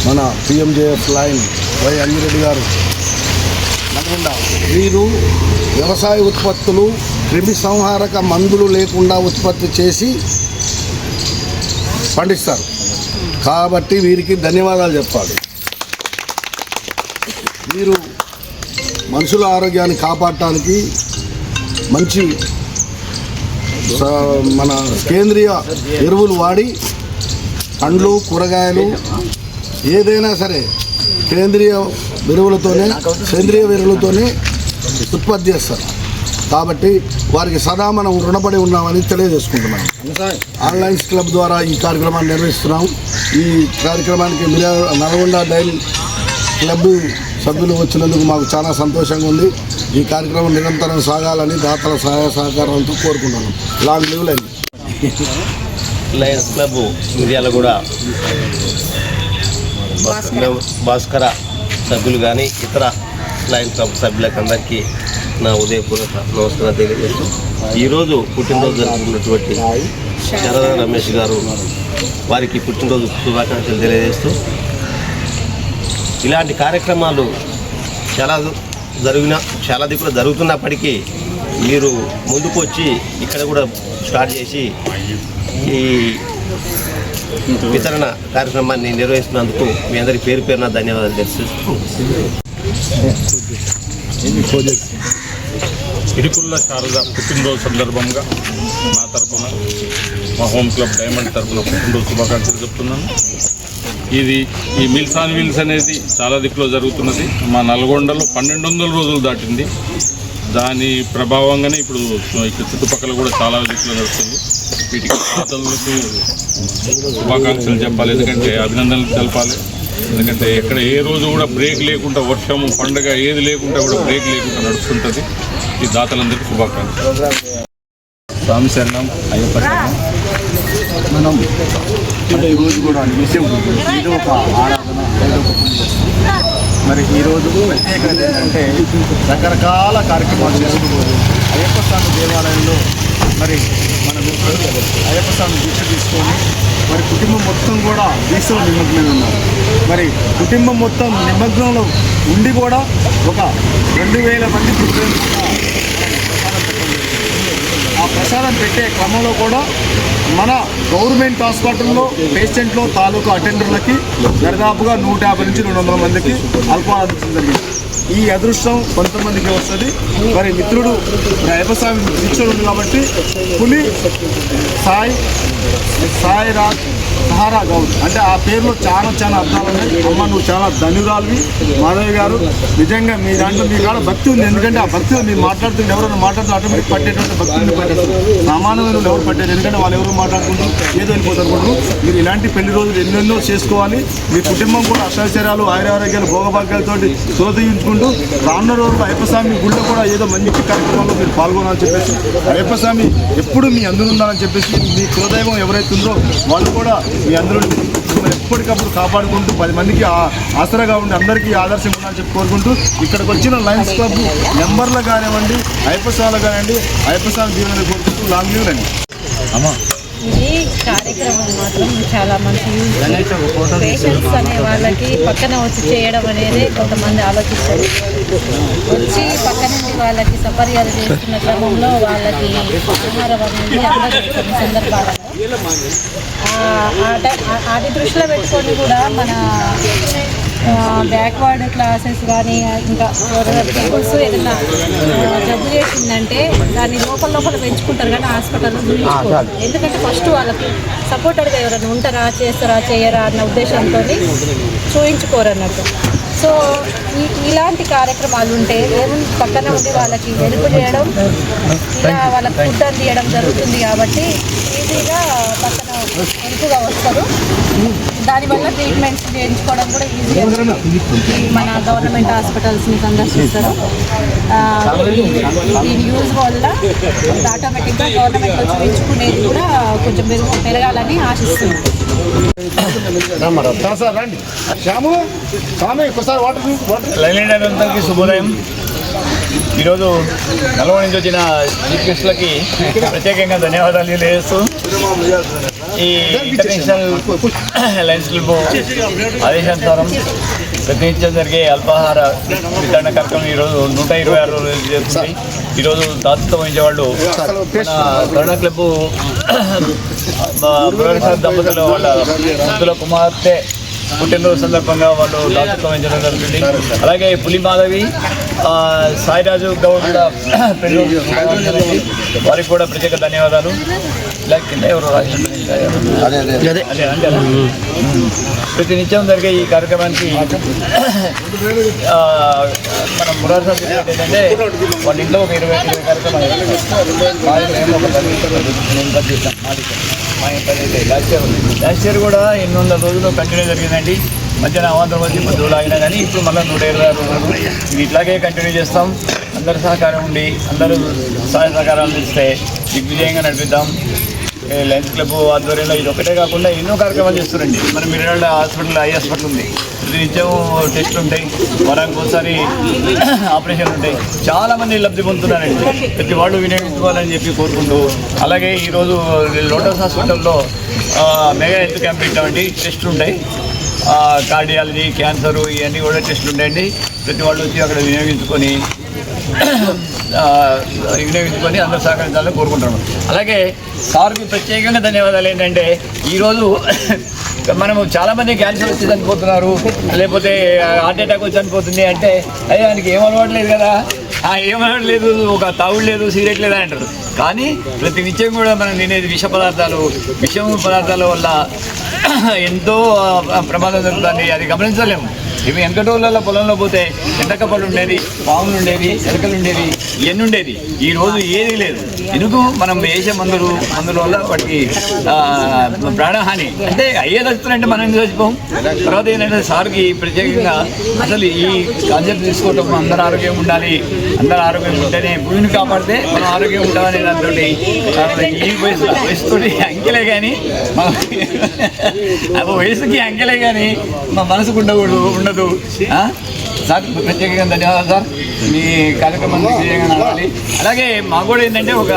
మన పిఎంజేఎఫ్ లైన్ వై అంజిరెడ్డి గారు నల్గొండ, వీరు వ్యవసాయ ఉత్పత్తులు క్రిమి సంహారక మందులు లేకుండా ఉత్పత్తి చేసి పండిస్తారు. కాబట్టి వీరికి ధన్యవాదాలు చెప్పాలి. వీరు మనుషుల ఆరోగ్యాన్ని కాపాడటానికి మంచి మన సేంద్రియ ఎరువులు వాడి పండ్లు, కూరగాయలు ఏదైనా సరే సేంద్రియ ఎరువులతోనే ఉత్పత్తి చేస్తారు. కాబట్టి వారికి సదా మనం రుణపడి ఉన్నామని తెలియజేసుకుంటున్నాం. లయన్స్ క్లబ్ ద్వారా ఈ కార్యక్రమాన్ని నిర్వహిస్తున్నాం. ఈ కార్యక్రమానికి నల్గొండ డైరీ క్లబ్ సభ్యులు వచ్చినందుకు మాకు చాలా సంతోషంగా ఉంది. ఈ కార్యక్రమం నిరంతరం సాగాలని దాతల సహాయ సహకారాలతో కోరుకుంటున్నాం. Long leave line. Lions club Miryalaguda Bhaskara సభ్యులు కానీ ఇతర లయన్స్ క్లబ్ సభ్యులకు అందరికీ నా ఉదయపూర్వక నమస్కారం తెలియజేస్తూ, ఈరోజు పుట్టినరోజు జరుపుకున్నటువంటి శారద రమేష్ గారు వారికి పుట్టినరోజు శుభాకాంక్షలు తెలియజేస్తూ, ఇలాంటి కార్యక్రమాలు చాలా దిక్కులు జరుగుతున్నప్పటికీ మీరు ముందుకు వచ్చి ఇక్కడ కూడా స్టార్ట్ చేసి ఈ వితరణ కార్యక్రమాన్ని నిర్వహిస్తున్నందుకు మీ అందరి పేరున ధన్యవాదాలు తెలుసు. ఇడుకుళ్ళ శారద పుట్టినరోజు సందర్భంగా నా తరఫున, మా హోమ్ క్లబ్ డైమండ్ తరఫున పుట్టినరోజు శుభాకాంక్షలు చెప్తున్నాను. ఈ మీల్స్ ఆన్ వీల్స్ అనేది చాలా దిక్కులో జరుగుతున్నది. మా నల్గొండలో 1200 రోజులు దాటింది. దాని ప్రభావంగానే ఇప్పుడు ఇక్కడ చుట్టుపక్కల కూడా చాలా దిక్కులో నడుస్తుంది. వీటికి దాతలకు శుభాకాంక్షలు చెప్పాలి, ఎందుకంటే అభినందనలు తెలపాలి. ఎందుకంటే ఎక్కడ ఏ రోజు కూడా బ్రేక్ లేకుండా, వర్షము, పండగ ఏది లేకుండా కూడా బ్రేక్ లేకుండా నడుస్తుంటుంది. ఈ దాతలందరికీ శుభాకాంక్షలు. స్వామి శరణం, అయ్యప్ప శరణం. మనం ఈరోజు కూడా విషయం ఏదో ఒక ఆరాధన, ఏదో ఒక పుణ్యం. మరి ఈరోజు ప్రత్యేకత ఏంటంటే రకరకాల కార్యక్రమాలు చేసుకుంటూ అయ్యప్ప స్వామి దేవాలయంలో మరి మనము అయ్యప్ప స్వామి దీక్ష తీసుకొని మరి కుటుంబం మొత్తం కూడా దీక్షలో నిమగ్నమై ఉన్నారు. మరి కుటుంబం మొత్తం నిమగ్నంలో ఉండి కూడా ఒక 2000 మంది కుటుంబం కూడా ఆ ప్రసాదం పెట్టే క్రమంలో కూడా మన గవర్నమెంట్ హాస్పిటల్లో పేషెంట్లో తాలూకు అటెండర్లకి దాదాపుగా 150 నుంచి 200 మందికి అల్పాహారం అందించడం జరిగింది. ఈ అదృష్టం కొంతమందికి వస్తుంది. మరి మిత్రుడు అయ్యప్ప స్వామి దీక్షలు ఉంది కాబట్టి పులి సాయిరాజ్ సహారా గౌడ్ అంటే ఆ పేరులో చాలా అర్థాలు ఉన్నాయి. అమ్మ నువ్వు చాలా ధన్యురాలివి మాధవి గారు. నిజంగా మీ దాంట్లో మీ కాడ భక్తి ఉంది. ఎందుకంటే ఆ భక్తిలో మీరు మాట్లాడుతుంటే ఎవరైనా మాట్లాడుతూ ఆటోమేటిక్ పట్టేటువంటి భక్తిని పట్టేస్తారు. సామాన్యమైన ఎవరు పట్టారు, ఎందుకంటే వాళ్ళు ఎవరు మాట్లాడుకుంటూ ఏదో వెళ్ళిపోతారు. మీరు ఇలాంటి పెళ్లి రోజులు ఎన్నెన్నో చేసుకోవాలి. మీ కుటుంబం కూడా అష్టైశ్వర్యాలు, ఆయురారోగ్యాలు, భోగభాగ్యాలతో శోధించుకుంటూ రానున్న రోజుల్లో అయ్యప్ప స్వామి గుళ్ళో కూడా ఏదో మంచి కార్యక్రమంలో మీరు పాల్గొనాలని చెప్పేసి, అయ్యప్ప స్వామి ఎప్పుడు మీ అందరూ ఉండాలని చెప్పేసి, మీ కులదైవం ఎవరైతే ఉందో వాళ్ళు కూడా మీ అందరూ ఎప్పటికప్పుడు కాపాడుకుంటూ 10 మందికి ఆసరాగా ఉండి అందరికీ ఆదర్శంగా ఉండాలని చెప్పి కోరుకుంటూ ఇక్కడికి వచ్చిన లయన్స్ క్లబ్ మెంబర్లు కానివ్వండి, అయ్యప్ప స్వామి కానివ్వండి, అయ్యప్ప స్వామి దీవెనలు కోరుకుంటూ లాంగ్ లీవ్ రండి. ఇది కార్యక్రమం మాత్రం చాలా మంచి యూజ్. పేషెంట్స్ అనే వాళ్ళకి పక్కన వచ్చి చేయడం అనేది కొంతమంది ఆలోచిస్తారు. వచ్చి పక్కనుండి వాళ్ళకి సపర్యాలు చేస్తున్న క్రమంలో వాళ్ళకి ఆహారం అనేది అందరూ కొన్ని సందర్భాలలో అది దృష్టిలో పెట్టుకొని కూడా మన బ్యాక్వర్డ్ క్లాసెస్ కానీ ఇంకా పీపుల్స్ ఏదైనా జబ్బు చేసిందంటే దాన్ని లోపల పెంచుకుంటారు కానీ హాస్పిటల్లో చూపించుకోరు. ఎందుకంటే ఫస్ట్ వాళ్ళకి సపోర్టెడ్గా ఎవరైనా ఉంటారా, చేస్తారా, చేయరా అన్న ఉద్దేశంతో చూయించుకోరు అన్నట్టు. సో ఇలాంటి కార్యక్రమాలు ఉంటే ఏముంది పక్కన ఉండి వాళ్ళకి హెల్ప్ చేయడం, ఇలా వాళ్ళకి ఫుడ్ అందియడం జరుగుతుంది కాబట్టి ఈజీగా పక్కన హెల్ప్గా వస్తారు. దానివల్ల ట్రీట్మెంట్స్ చేయించుకోవడం కూడా ఈజీగా మన గవర్నమెంట్ హాస్పిటల్స్ని సందర్శిస్తారు. దీని యూజ్ వల్ల ఆటోమేటిక్గా గవర్నమెంట్లో చూపించుకునేది కూడా కొంచెం పెరగాలని ఆశిస్తున్నాం. లైన్లందరికీ శుభోదయం. ఈరోజు నల్గొండ నుంచి వచ్చిన చీఫ్ గెస్ట్లకి ప్రత్యేకంగా ధన్యవాదాలు తెలియజేస్తూ ఈ ఇంటర్నేషనల్ లయన్స్ క్లబ్ ఆదేశానుసారం ప్రతినిత్యం జరిగే అల్పాహార వితరణ కార్యక్రమం ఈరోజు 126 రోజులు జరుగుతుంది. ఈరోజు దాతృత్వం వహించేవాళ్ళు కరుణ క్లబ్ దంపతులు వాళ్ళ ముద్దుల కుమార్తె పుట్టినరోజు సందర్భంగా వాళ్ళు దాతృత్వం వహించడం జరుగుతుంది. అలాగే పులి మాధవి సాయిరాజు గౌడ్ వారికి కూడా ప్రత్యేక ధన్యవాదాలు. ఇలా కింద ఎవరు ప్రతినిత్యం జరిగే ఈ కార్యక్రమానికి మనం మురారి సార్ ఏంటంటే వాళ్ళ ఇంట్లో ఒక 20 కార్యక్రమాలు లాస్ట్ ఇయర్ కూడా 800 రోజులు కంటిన్యూ జరిగిందండి. మధ్యాహ్నం అవాంతరం వచ్చి పొద్దులు ఆగినా కానీ ఇప్పుడు మళ్ళీ 126 రోజులు ఇది ఇట్లాగే కంటిన్యూ చేస్తాం. అందరి సహకారం ఉండి అందరూ సహాయ సహకారాలు ఇస్తే దిగ్విజయంగా నడిపిద్దాం. లయన్స్ క్లబ్ ఆధ్వర్యంలో ఇది ఒకటే కాకుండా ఎన్నో కార్యక్రమాలు చేస్తారండి. మన మిర్యాల హాస్పిటల్ ఐ హాస్పిటల్ ఉంది. ప్రతినిత్యం టెస్టులు ఉంటాయి, వారానికి ఒకసారి ఆపరేషన్లు ఉంటాయి. చాలామంది లబ్ధి పొందుతున్నారండి. ప్రతి వాళ్ళు వినియోగించుకోవాలని చెప్పి కోరుకుంటూ, అలాగే ఈరోజు లోటస్ హాస్పిటల్లో మెగా హెల్త్ క్యాంప్ పెట్టామండి. టెస్టులు ఉంటాయి, కార్డియాలజీ, క్యాన్సరు ఇవన్నీ కూడా టెస్టులు ఉంటాయండి. ప్రతి వాళ్ళు వచ్చి అక్కడ వినియోగించుకొని అందరూ సహకరించాలని కోరుకుంటున్నాం. అలాగే సార్కి ప్రత్యేకంగా ధన్యవాదాలు. ఏంటంటే ఈరోజు మనము చాలామంది క్యాన్సర్ వచ్చి చనిపోతున్నారు, లేకపోతే హార్ట్ అటాక్ వచ్చి చనిపోతుంది అంటే అయ్యా ఆయనకి ఏం అలవాట్లేదు కదా, ఏం అలవాట్లేదు, ఒక తాగుడు లేదు, సిగరెట్ లేదా అంటారు. కానీ ప్రతి నిత్యం కూడా మనం తినేది విష పదార్థాల వల్ల ఎంతో ప్రమాదం జరుగుతుంది. అది గమనించలేము. ఇవి వెనకటి రోజులలో పొలంలో పోతే ఎండకప్పలు ఉండేది, పాములు ఉండేది, ఎలకలు ఉండేది, ఇవన్నీ ఉండేది. ఈ రోజు ఏది లేదు. ఎందుకు? మనం వేసే మందుల వల్ల వాటికి ప్రాణహాని అంటే అయ్యేది వస్తుందంటే మనం ఎందుకు చచ్చిపోం. తర్వాత ఏంటంటే సార్కి ప్రత్యేకంగా అసలు ఈ కాన్సెప్ట్ తీసుకోవటం, అందరూ ఆరోగ్యం ఉండాలి, అందరూ ఆరోగ్యం ఉంటేనే భూమిని కాపాడితే మనం ఆరోగ్యం ఉంటామని దాంతో ఈ వయసుతో అంకెలే కానీ వయసుకి అంకెలే కానీ మా మనసుకు ఉండదు. సార్ ప్రత్యేకంగా ధన్యవాదాలు సార్. మీ కార్యక్రమం విజయంగా నడవాలి. అలాగే మాకు కూడా ఏంటంటే ఒక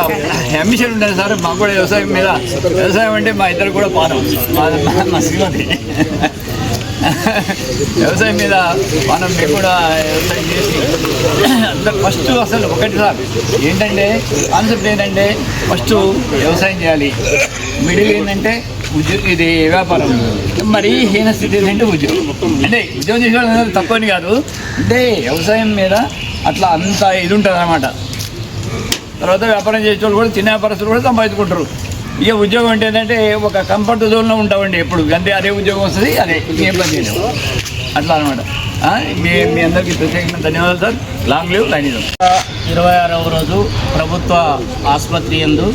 అంబిషన్ ఉంటుంది సార్. మాకు కూడా వ్యవసాయం అంటే మా ఇద్దరు కూడా పానం, మా శ్రీమతి వ్యవసాయం మీద మనం కూడా వ్యవసాయం చేసి అందరు ఫస్ట్ అసలు ఒకటి సార్ ఏంటంటే కాన్సెప్ట్ ఏంటంటే ఫస్ట్ వ్యవసాయం చేయాలి. మిడిల్ ఏంటంటే ఇది వ్యాపారం. మరీ హీన స్థితి ఏంటంటే ఉద్యోగం. అంటే ఉద్యోగం చేసేవాళ్ళు తక్కువని కాదు, అంటే వ్యవసాయం మీద అట్లా అంత ఇది ఉంటుంది అన్నమాట. తర్వాత వ్యాపారం చేసేవాళ్ళు కూడా చిన్న వ్యాపారస్తులు కూడా సంపాదించుకుంటారు. ఇక ఉద్యోగం అంటే ఏంటంటే ఒక కంఫర్ట్ జోన్లో ఉంటామండి ఎప్పుడు. అంతే అదే ఉద్యోగం వస్తుంది, అదే ఏం పని చేయలేము అట్లా అనమాట. మీ అందరికీ ప్రత్యేకంగా ధన్యవాదాలు సార్. Long live Leninism. 26వ రోజు ప్రభుత్వ ఆసుపత్రి యందు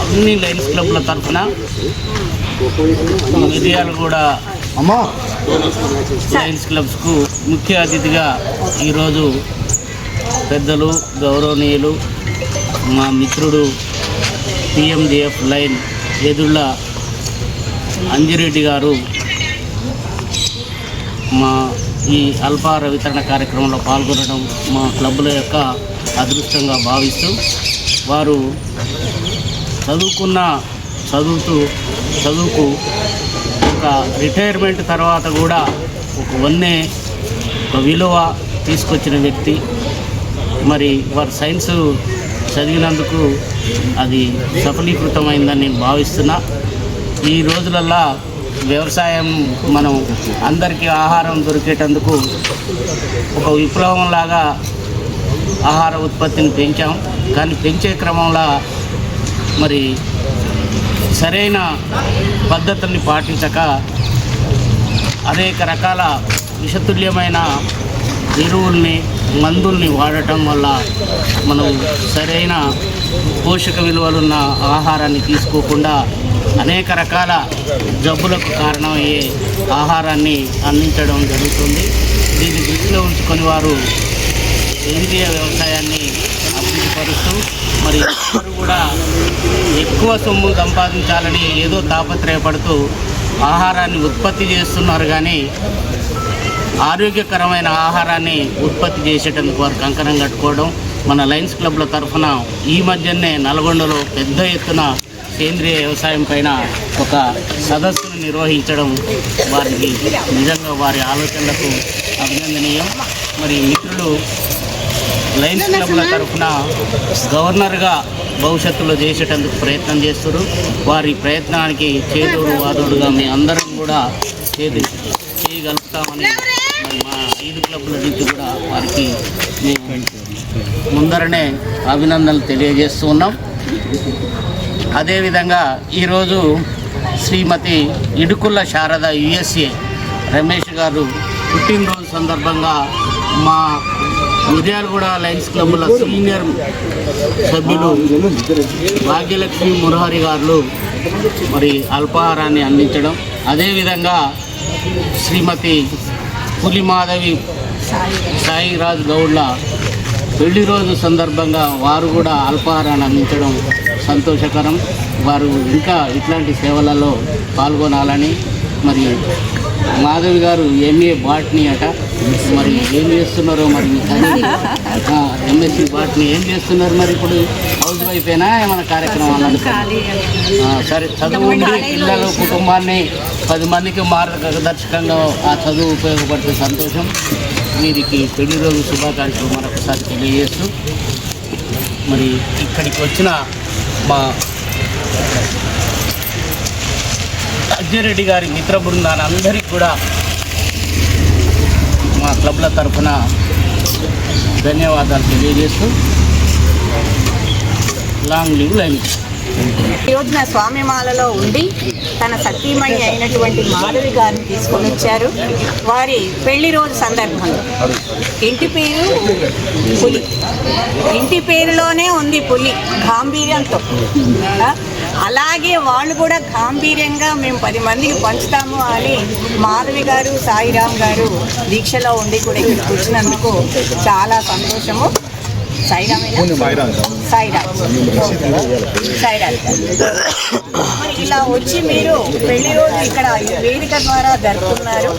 అన్ని లయన్స్ క్లబ్ల తరఫున మిర్యాలగూడ లయన్స్ క్లబ్స్కు ముఖ్య అతిథిగా ఈరోజు పెద్దలు గౌరవనీయులు మా మిత్రుడు PMDF లైన్ ఎదుళ్ళ అంజిరెడ్డి గారు మా ఈ అల్పాహార వితరణ కార్యక్రమంలో పాల్గొనడం మా క్లబ్ల యొక్క అదృష్టంగా భావిస్తూ, వారు చదువుకు ఒక రిటైర్మెంట్ తర్వాత కూడా ఒక విలువ తీసుకొచ్చిన వ్యక్తి. మరి వారు సైన్స్ చదివినందుకు అది సఫలీకృతమైందని నేను భావిస్తున్నా. ఈ రోజులల్లో వ్యవసాయం మనం అందరికీ ఆహారం దొరికేటందుకు ఒక విప్లవంలాగా ఆహార ఉత్పత్తిని పెంచాం. కానీ పెంచే క్రమంలో మరి సరైన పద్ధతుల్ని పాటించక అనేక రకాల విషతుల్యమైన ఎరువుల్ని మందుల్ని వాడటం వల్ల మనం సరైన పోషక విలువలున్న ఆహారాన్ని తీసుకోకుండా అనేక రకాల జబ్బులకు కారణమయ్యే ఆహారాన్ని అందించడం జరుగుతుంది. దీన్ని దృష్టిలో ఉంచుకొని వారు సేంద్రియ వ్యవసాయాన్ని అభివృద్ధిపరుస్తూ మరి వారు కూడా ఎక్కువ సొమ్ము సంపాదించాలని ఏదో తాపత్రయపడుతూ ఆహారాన్ని ఉత్పత్తి చేస్తున్నారు. కానీ ఆరోగ్యకరమైన ఆహారాన్ని ఉత్పత్తి చేసేటందుకు వారు కంకణం కట్టుకోవడం. మన లయన్స్ క్లబ్ల తరఫున ఈ మధ్యనే నల్గొండలో పెద్ద ఎత్తున సేంద్రియ వ్యవసాయం పైన ఒక సదస్సును నిర్వహించడం వారికి నిజంగా వారి ఆలోచనలకు అభినందనీయం. మరి మిత్రులు లయన్స్ క్లబ్ల తరఫున గవర్నర్గా భవిష్యత్తులో చేసేటందుకు ప్రయత్నం చేస్తారు. వారి ప్రయత్నానికి చేదోడు వాదోడుగా మీ అందరం కూడా చేయగలుగుతామని మరి మా 5 క్లబ్ల నుంచి కూడా వారికి మేము ముందరనే అభినందనలు తెలియజేస్తూ ఉన్నాం. అదేవిధంగా ఈరోజు శ్రీమతి ఇడుకుల్ల శారద USA రమేష్ గారు పుట్టినరోజు సందర్భంగా మా మిర్యాలగూడ లయన్స్ క్లబ్ల సీనియర్ సభ్యులు భాగ్యలక్ష్మి మురహరి గారు మరి అల్పాహారాన్ని అందించడం, అదేవిధంగా శ్రీమతి పులిమాధవి సాయిరాజ్ గౌడ్ల పెళ్లి రోజు సందర్భంగా వారు కూడా అల్పాహారాన్ని అందించడం సంతోషకరం. వారు ఇంకా ఇట్లాంటి సేవలలో పాల్గొనాలని. మరి మాధవి గారు MA బాట్నీ అట, మరి ఏం చేస్తున్నారో మరి MSc బాట్నీ ఏం చేస్తున్నారు? మరి ఇప్పుడు హౌస్ వైఫేనా ఏమైనా కార్యక్రమాలు? సరే, చదువు ఉండి పిల్లలు కుటుంబాన్ని 10 మందికి మార్గదర్శకంగా ఆ చదువు ఉపయోగపడితే సంతోషం. వీరికి పెళ్లి రోజు శుభాకాంక్షలు మరొకసారి తెలియజేస్తూ, మరి ఇక్కడికి వచ్చిన మా అజ్జిరెడ్డి గారి మిత్ర బృందాన్ని అందరికీ కూడా మా క్లబ్ల తరఫున ధన్యవాదాలు తెలియజేస్తూ లాంగ్ లివ్ లైనిజం. ఈ రోజున స్వామిమాలలో ఉండి తన సతీమణి అయినటువంటి మాధవి గారిని తీసుకొని వచ్చారు. వారి పెళ్లి రోజు సందర్భంగా ఇంటి పేరు పులి, ఇంటి పేరులోనే ఉంది పులి గాంభీర్యంతో. అలాగే వాళ్ళు కూడా గాంభీర్యంగా మేము 10 మందికి పంచుతాము అని మాధవి గారు సాయిరామ్ గారు దీక్షలో ఉండి కూడా ఇక్కడ కూర్చున్నందుకు చాలా సంతోషము. మరి ఇలా వచ్చి మీరు పెళ్లి రోజు ఇక్కడ వేదిక ద్వారా జరుపుతున్నారు.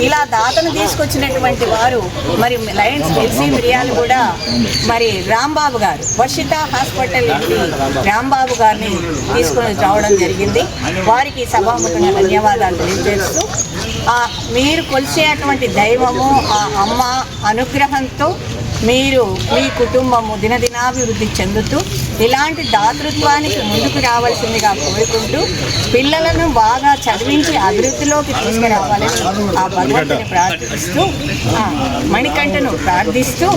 ఇలా దాతను తీసుకొచ్చినటువంటి వారు మరి లయన్స్ ఎల్సీ మిరియాలు కూడా మరి రాంబాబు గారు వర్షిత హాస్పిటల్ నుండి రాంబాబు గారిని తీసుకొని రావడం జరిగింది. వారికి సభాముఖంగా ధన్యవాదాలు తెలియజేస్తూ మీరు కొలిసేటువంటి దైవము ఆ అమ్మ అనుగ్రహంతో మీరు మీ కుటుంబము దినదినాభివృద్ధి చెందుతూ ఇలాంటి దాతృత్వానికి ముందుకు రావాల్సిందిగా కోరుకుంటూ పిల్లలను బాగా చదివించి అభివృద్ధిలోకి తీసుకురావాలని ఆ భగవంతుని ప్రార్థిస్తూ మణికంఠను ప్రార్థిస్తూ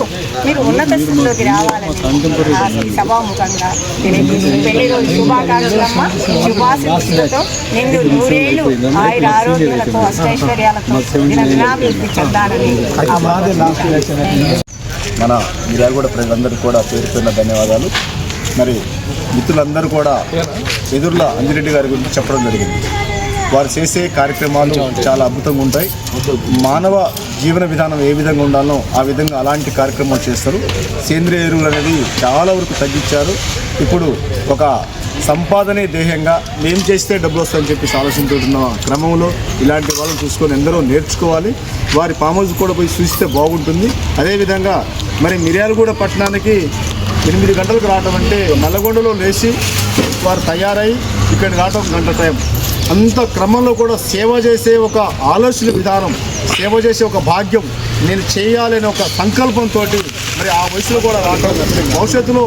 మీరు ఉన్నత స్థితిలోకి రావాలని సభాముఖంగా తెలియజేస్తుంది. పెళ్లి రోజు శుభాకాంక్షలమ్మ, శుభాశీస్సులతో నిండు 100 ఏళ్ళు ఆయుర ఆరోగ్యాలతో అష్టైశ్వర్యాలతో దినదినాభివృద్ధి చెందాలని మన మిర్యాలగూడ ప్రజలందరికీ కూడా పేరుపైన ధన్యవాదాలు. మరి మిత్రులందరూ కూడా ఎదుర్ల అంజిరెడ్డి గారి గురించి చెప్పడం జరిగింది. వారు చేసే కార్యక్రమాలు చాలా అద్భుతంగా ఉంటాయి. మానవ జీవన విధానం ఏ విధంగా ఉండాలో ఆ విధంగా అలాంటి కార్యక్రమాలు చేస్తారు. సేంద్రియ ఎరువులు అనేది చాలా వరకు తగ్గించారు. ఇప్పుడు ఒక సంపాదనే ధ్యేయంగా మేము చేస్తే డబ్బులు వస్తాయని చెప్పేసి ఆలోచించుకుంటున్న క్రమంలో ఇలాంటి వాళ్ళని చూసుకొని ఎందరో నేర్చుకోవాలి. వారి ఫామ్ హౌస్ కూడా పోయి చూస్తే బాగుంటుంది. అదేవిధంగా మరి మిర్యాలగూడ పట్టణానికి 8 గంటలకు రావడం అంటే నల్లగొండలో లేచి వారు తయారై ఇక్కడికి రావడం గంట టైం. అంత క్రమంలో కూడా సేవ చేసే ఒక ఆలోచన విధానం, సేవ చేసే ఒక భాగ్యం నేను చేయాలనే ఒక సంకల్పంతో మరి ఆ వయసులో కూడా రావడం, భవిష్యత్తులో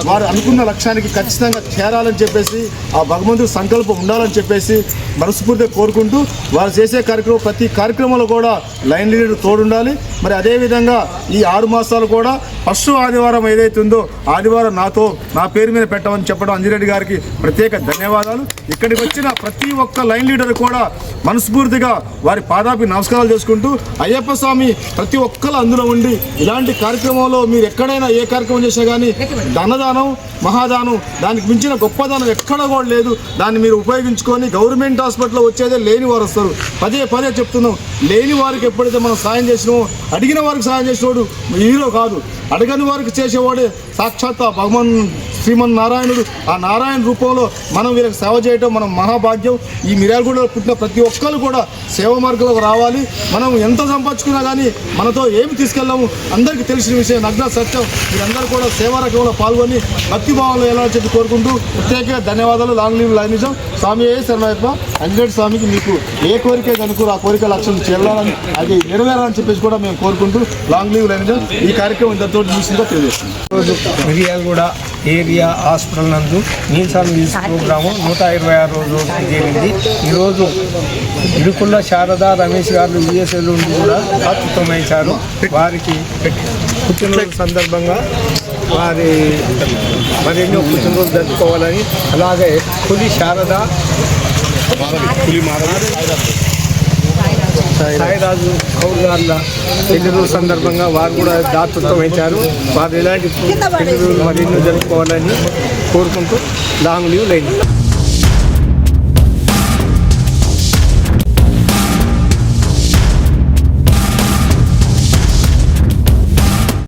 వారు అనుకున్న లక్ష్యానికి ఖచ్చితంగా చేరాలని చెప్పేసి ఆ భగవంతుడి సంకల్పం ఉండాలని చెప్పేసి మనస్ఫూర్తిగా కోరుకుంటూ వారు చేసే కార్యక్రమం ప్రతి కార్యక్రమంలో కూడా లైన్ లీడర్ తోడుండాలి. మరి అదేవిధంగా ఈ 6 మాసాలు కూడా ఫస్ట్ ఆదివారం ఏదైతే ఉందో ఆదివారం నా పేరు మీద పెట్టమని చెప్పడం అంజిరెడ్డి గారికి ప్రత్యేక ధన్యవాదాలు. ఇక్కడికి వచ్చిన ప్రతి ఒక్క లైన్ లీడర్ కూడా మనస్ఫూర్తిగా వారి పాదాపి నమస్కారాలు చేసుకుంటూ అయ్యప్ప స్వామి ప్రతి ఒక్కరు అందులో ఉండి ఇలాంటి కార్యక్రమంలో మీరు ఎక్కడైనా ఏ కార్యక్రమం చేసినా కానీ ధనదానం మహాదానం దానికి మించిన గొప్పదానం ఎక్కడ కూడా లేదు. దాన్ని మీరు ఉపయోగించుకొని గవర్నమెంట్ హాస్పిటల్లో వచ్చేదే లేని వారు వస్తారు. పదే చెప్తున్నాం, లేని వారికి ఎప్పుడైతే మనం సాయం చేసినామో అడిగిన వారికి సాయం చేసేవాడు హీరో కాదు, అడగని వారికి చేసేవాడే సాక్షాత్ భగవాన్ శ్రీమన్ నారాయణుడు. ఆ నారాయణ రూపంలో మనం వీళ్ళకి సేవ చేయడం మనం మహాభాగ్యం. ఈ మిర్యాలగూడలో పుట్టిన ప్రతి ఒక్కరు కూడా సేవ మార్గంలోకి రావాలి. మనం ఎంత సంపాదించుకున్నా కానీ మనతో ఏమి తీసుకెళ్ళాము అందరికీ తెలిసిన విషయం, నగ్న సత్యం. మీరందరూ కూడా సేవా రకంలో పాల్గొని భక్తి భావంలో ఎలా చెప్పి కోరుకుంటూ ప్రత్యేక ధన్యవాదాలు. లాంగ్ లీవ్ లైనిజం స్వామి శరణయ్యప్ప. అంజిరెడ్డి స్వామికి మీకు ఏ కోరిక కనుకో ఆ కోరిక లక్ష్యం చేరాలని అది నెరవేరాలని చెప్పేసి కూడా మేము కోరుకుంటూ లాంగ్ లీవ్ లైనిజం ఈ కార్యక్రమం ఇంతతో ముగిసిందో తెలియజేస్తుంది. మిర్యాలగూడ ఏరియా హాస్పిటల్ నందు మీల్స్ అండ్ మీల్స్ ప్రోగ్రాము 126 రోజు జరిగింది. ఈరోజు ఇరుకుల్ల శారద రమేష్ గారు యుఎస్ఏ నుండి కూడా అద్భుతం వహించారు. వారికి పుట్టినరోజు సందర్భంగా వారి మరెన్నో పుట్టినరోజు జరుపుకోవాలని, అలాగే పులి శారద సాయిరాజు కౌల్ గారుల పెళ్లిరోజు సందర్భంగా వారు కూడా దాతృత్వం వహించారు. వారు ఎలాంటి పెళ్లిరోజు మరెన్నో జరుపుకోవాలని కోరుకుంటూ లాంగ్ లీవ్ లైన్.